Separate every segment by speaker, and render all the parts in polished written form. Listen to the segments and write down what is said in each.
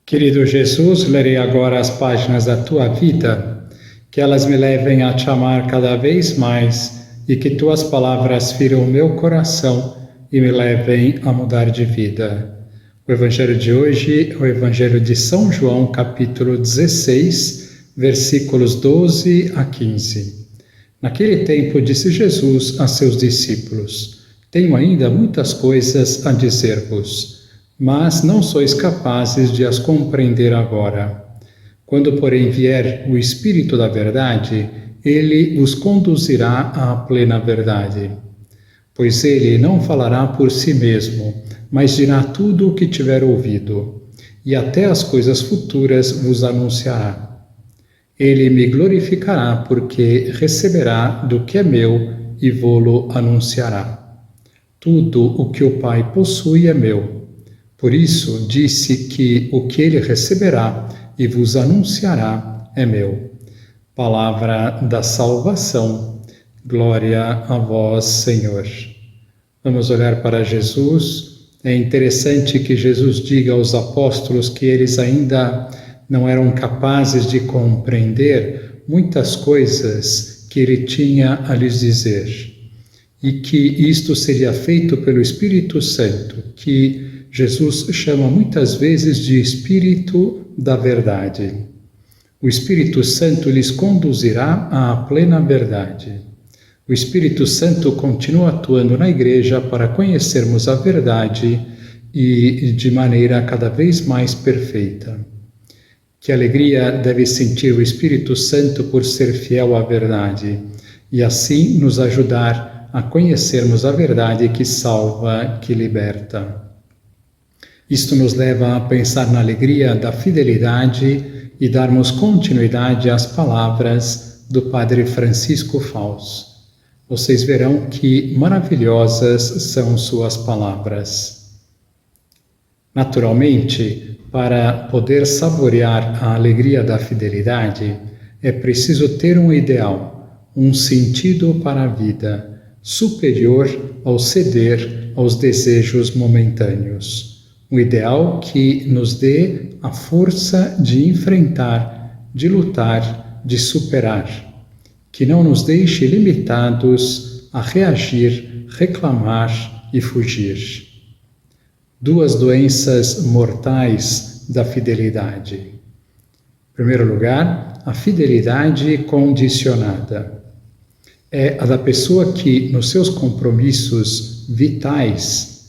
Speaker 1: Querido Jesus, lerei agora as páginas da tua vida, que elas me levem a te amar cada vez mais e que tuas palavras firam o meu coração e me levem a mudar de vida. O Evangelho de hoje é o Evangelho de São João, capítulo 16, versículos 12 a 15. Naquele tempo disse Jesus a seus discípulos: Tenho ainda muitas coisas a dizer-vos, mas não sois capazes de as compreender agora. Quando, porém, vier o Espírito da Verdade, ele os conduzirá à plena verdade. Pois ele não falará por si mesmo, mas dirá tudo o que tiver ouvido, e até as coisas futuras vos anunciará. Ele me glorificará, porque receberá do que é meu e vô-lo anunciará. Tudo o que o Pai possui é meu. Por isso disse que o que ele receberá e vos anunciará é meu. Palavra da salvação. Glória a vós, Senhor. Vamos olhar para Jesus. É interessante que Jesus diga aos apóstolos que eles ainda não eram capazes de compreender muitas coisas que ele tinha a lhes dizer. E que isto seria feito pelo Espírito Santo, que Jesus chama muitas vezes de Espírito da Verdade. O Espírito Santo lhes conduzirá à plena verdade. O Espírito Santo continua atuando na Igreja para conhecermos a verdade e de maneira cada vez mais perfeita. Que alegria deve sentir o Espírito Santo por ser fiel à verdade e assim nos ajudar a conhecermos a verdade que salva, que liberta. Isto nos leva a pensar na alegria da fidelidade e darmos continuidade às palavras do Padre Francisco Fausto. Vocês verão que maravilhosas são suas palavras. Naturalmente, para poder saborear a alegria da fidelidade, é preciso ter um ideal, um sentido para a vida, superior ao ceder aos desejos momentâneos. Um ideal que nos dê a força de enfrentar, de lutar, de superar, que não nos deixe limitados a reagir, reclamar e fugir. Duas doenças mortais da fidelidade. Em primeiro lugar, a fidelidade condicionada. É a da pessoa que, nos seus compromissos vitais,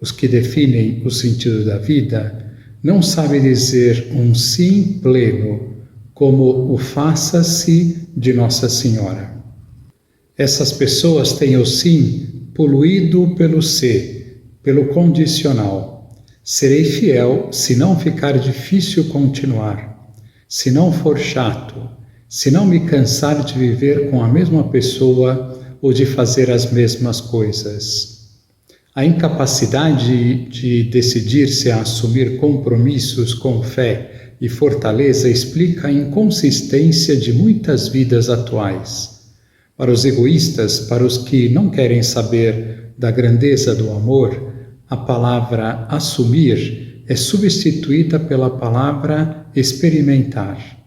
Speaker 1: os que definem o sentido da vida, não sabe dizer um sim pleno, como o faça-se de Nossa Senhora. Essas pessoas têm o sim poluído pelo se, pelo condicional. Serei fiel se não ficar difícil continuar, se não for chato, se não me cansar de viver com a mesma pessoa ou de fazer as mesmas coisas. A incapacidade de decidir-se a assumir compromissos com fé e fortaleza explica a inconsistência de muitas vidas atuais. Para os egoístas, para os que não querem saber da grandeza do amor, a palavra assumir é substituída pela palavra experimentar.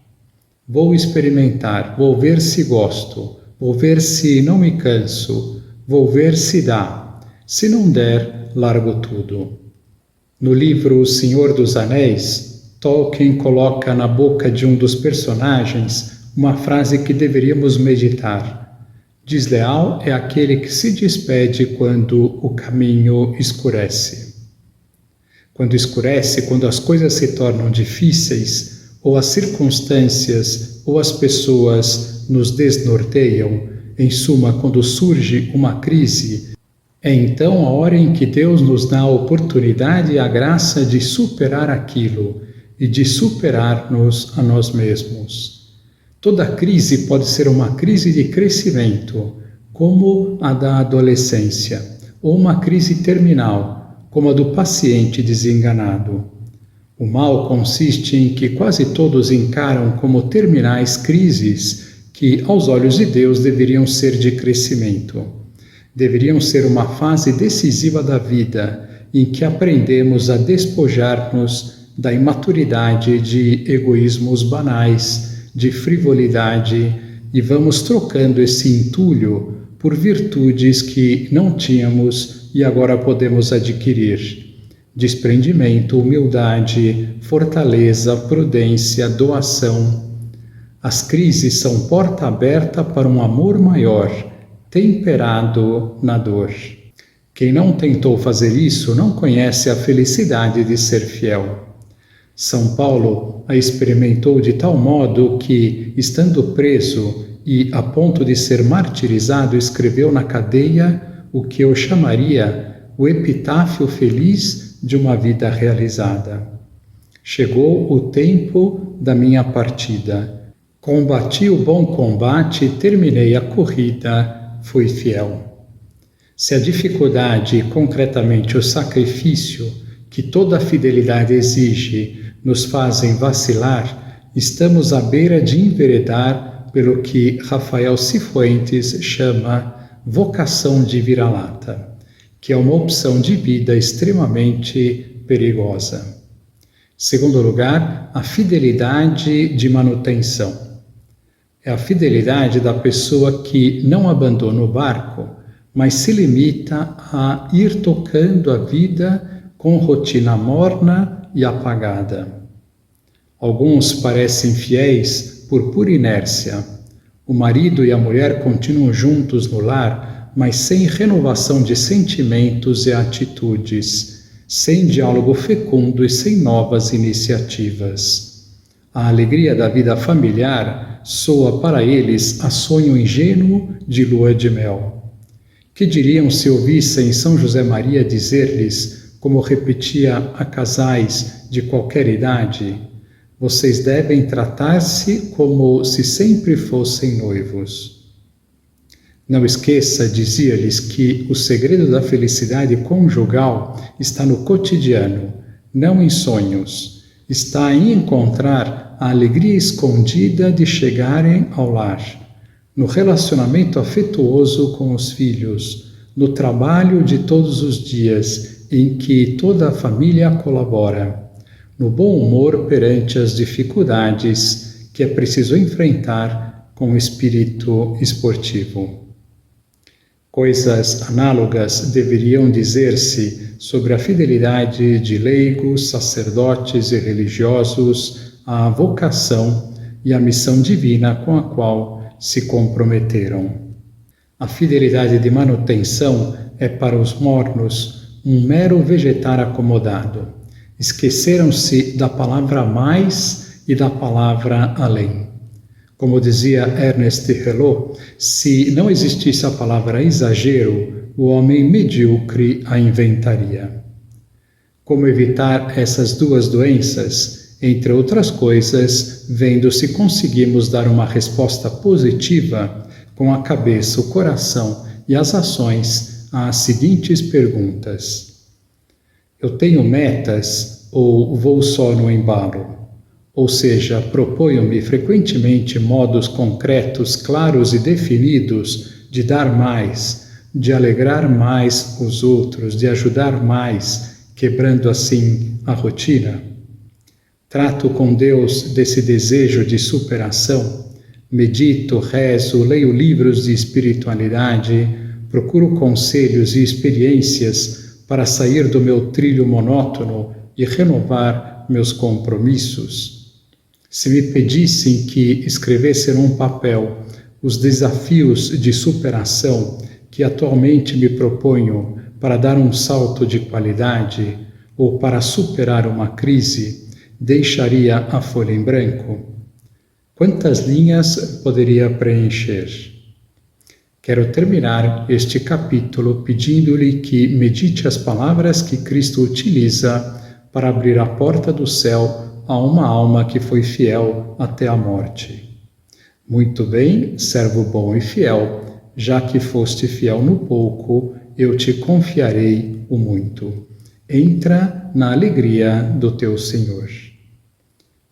Speaker 1: Vou experimentar, vou ver se gosto, vou ver se não me canso, vou ver se dá. Se não der, largo tudo. No livro O Senhor dos Anéis, Tolkien coloca na boca de um dos personagens uma frase que deveríamos meditar. Desleal é aquele que se despede quando o caminho escurece. Quando escurece, quando as coisas se tornam difíceis, ou as circunstâncias ou as pessoas nos desnorteiam, em suma, quando surge uma crise, é então a hora em que Deus nos dá a oportunidade e a graça de superar aquilo e de superar-nos a nós mesmos. Toda crise pode ser uma crise de crescimento, como a da adolescência, ou uma crise terminal, como a do paciente desenganado. O mal consiste em que quase todos encaram como terminais crises que, aos olhos de Deus, deveriam ser de crescimento. Deveriam ser uma fase decisiva da vida, em que aprendemos a despojar-nos da imaturidade, de egoísmos banais, de frivolidade, e vamos trocando esse entulho por virtudes que não tínhamos e agora podemos adquirir. Desprendimento, humildade, fortaleza, prudência, doação. As crises são porta aberta para um amor maior, temperado na dor. Quem não tentou fazer isso não conhece a felicidade de ser fiel. São Paulo a experimentou de tal modo que, estando preso e a ponto de ser martirizado, escreveu na cadeia o que eu chamaria o epitáfio feliz de uma vida realizada. Chegou o tempo da minha partida. Combati o bom combate, terminei a corrida, fui fiel. Se a dificuldade, concretamente o sacrifício, que toda a fidelidade exige, nos fazem vacilar, estamos à beira de enveredar pelo que Rafael Cifuentes chama vocação de vira-lata, que é uma opção de vida extremamente perigosa. Segundo lugar, a fidelidade de manutenção. É a fidelidade da pessoa que não abandona o barco, mas se limita a ir tocando a vida com rotina morna e apagada. Alguns parecem fiéis por pura inércia. O marido e a mulher continuam juntos no lar, mas sem renovação de sentimentos e atitudes, sem diálogo fecundo e sem novas iniciativas. A alegria da vida familiar soa para eles a sonho ingênuo de lua de mel. Que diriam se ouvissem São José Maria dizer-lhes, como repetia a casais de qualquer idade: vocês devem tratar-se como se sempre fossem noivos. Não esqueça, dizia-lhes, que o segredo da felicidade conjugal está no cotidiano, não em sonhos. Está em encontrar a alegria escondida de chegarem ao lar, no relacionamento afetuoso com os filhos, no trabalho de todos os dias, em que toda a família colabora, no bom humor perante as dificuldades que é preciso enfrentar com espírito esportivo. Coisas análogas deveriam dizer-se sobre a fidelidade de leigos, sacerdotes e religiosos à vocação e à missão divina com a qual se comprometeram. A fidelidade de manutenção é para os mornos um mero vegetar acomodado. Esqueceram-se da palavra mais e da palavra além. Como dizia Ernest Hello, se não existisse a palavra exagero, o homem medíocre a inventaria. Como evitar essas duas doenças? Entre outras coisas, vendo se conseguimos dar uma resposta positiva com a cabeça, o coração e as ações às seguintes perguntas: eu tenho metas ou vou só no embalo? Ou seja, proponho-me frequentemente modos concretos, claros e definidos de dar mais, de alegrar mais os outros, de ajudar mais, quebrando assim a rotina? Trato com Deus desse desejo de superação, medito, rezo, leio livros de espiritualidade, procuro conselhos e experiências para sair do meu trilho monótono e renovar meus compromissos. Se me pedissem que escrevesse num papel os desafios de superação que atualmente me proponho para dar um salto de qualidade ou para superar uma crise, deixaria a folha em branco? Quantas linhas poderia preencher? Quero terminar este capítulo pedindo-lhe que medite as palavras que Cristo utiliza para abrir a porta do céu a uma alma que foi fiel até a morte. Muito bem, servo bom e fiel, já que foste fiel no pouco, eu te confiarei o muito. Entra na alegria do teu Senhor.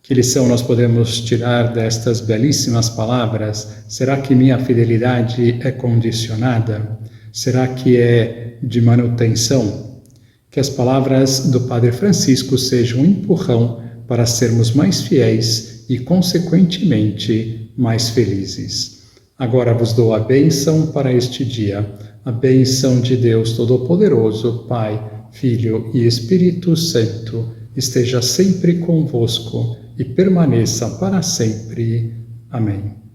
Speaker 1: Que lição nós podemos tirar destas belíssimas palavras? Será que minha fidelidade é condicionada? Será que é de manutenção? Que as palavras do Padre Francisco sejam um empurrão para sermos mais fiéis e, consequentemente, mais felizes. Agora vos dou a bênção para este dia, a bênção de Deus Todo-Poderoso, Pai, Filho e Espírito Santo, esteja sempre convosco e permaneça para sempre. Amém.